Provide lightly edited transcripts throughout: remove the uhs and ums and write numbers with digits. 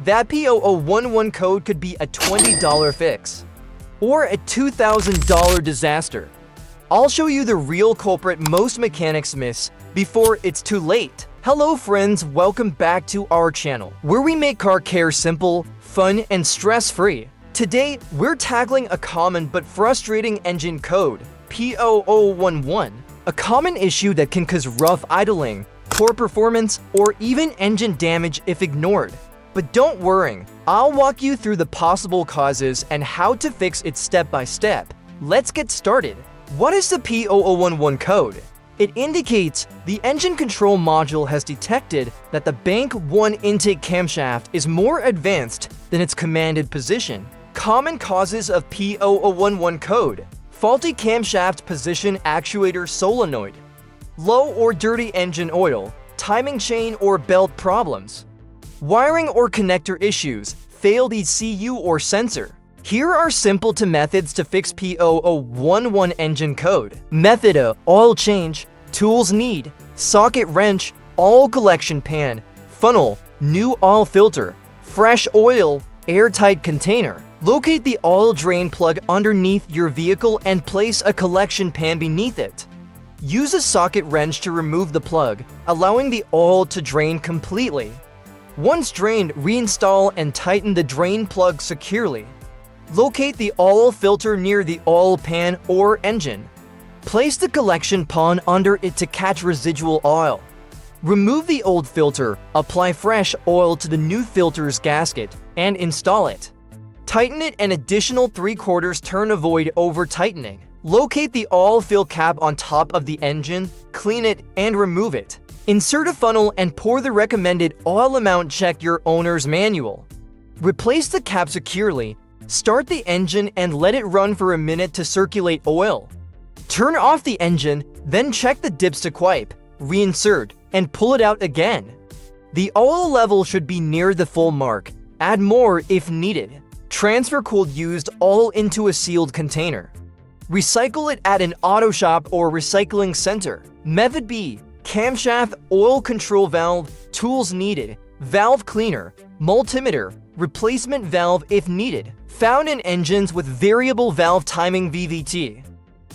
that P0011 code could be a $20 fix or a $2,000 disaster. I'll show you the real culprit most mechanics miss before it's too late. Hello friends, welcome back to our channel, where we make car care simple, fun, and stress-free. Today, we're tackling a common but frustrating engine code, P0011, a common issue that can cause rough idling, poor performance, or even engine damage if ignored. But don't worry, I'll walk you through the possible causes and how to fix it step by step. Let's get started. What is the P0011 code? It indicates the engine control module has detected that the bank 1 intake camshaft is more advanced than its commanded position. Common causes of P0011 code: faulty camshaft position actuator solenoid, low or dirty engine oil, timing chain or belt problems, wiring or connector issues, failed ECU or sensor. Here are simple methods to fix P0011 engine code. Method A: oil change, tools need, socket wrench, oil collection pan, funnel, new oil filter, fresh oil, airtight container. Locate the oil drain plug underneath your vehicle and place a collection pan beneath it. Use a socket wrench to remove the plug, allowing the oil to drain completely. Once drained, reinstall and tighten the drain plug securely. Locate the oil filter near the oil pan or engine. Place the collection pan under it to catch residual oil. Remove the old filter, apply fresh oil to the new filter's gasket, and install it. Tighten it an additional 3/4 turn, avoid over-tightening. Locate the oil fill cap on top of the engine, clean it, and remove it. Insert a funnel and pour the recommended oil amount. Check your owner's manual. Replace the cap securely. Start the engine and let it run for a minute to circulate oil. Turn off the engine, then check the dipstick wipe, reinsert, and pull it out again. The oil level should be near the full mark. Add more if needed. Transfer cooled used oil into a sealed container. Recycle it at an auto shop or recycling center. Method B: camshaft oil control valve, tools needed, valve cleaner, multimeter, replacement valve if needed. Found in engines with variable valve timing (VVT).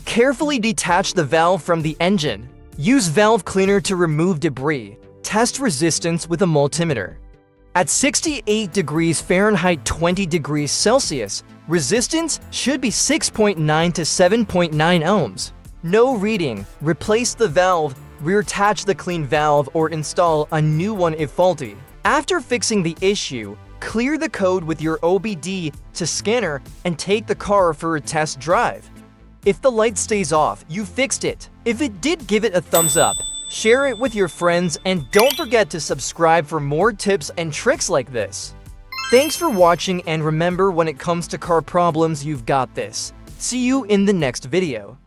Carefully detach the valve from the engine. Use valve cleaner to remove debris. Test resistance with a multimeter. At 68 degrees Fahrenheit, 20 degrees Celsius, resistance should be 6.9 to 7.9 ohms. No reading. Replace the valve, reattach the clean valve, or install a new one if faulty. After fixing the issue, clear the code with your OBD2 scanner and take the car for a test drive. If the light stays off, you fixed it. If it did, give it a thumbs up. Share it with your friends, and don't forget to subscribe for more tips and tricks like this. Thanks for watching, and remember, when it comes to car problems, you've got this. See you in the next video.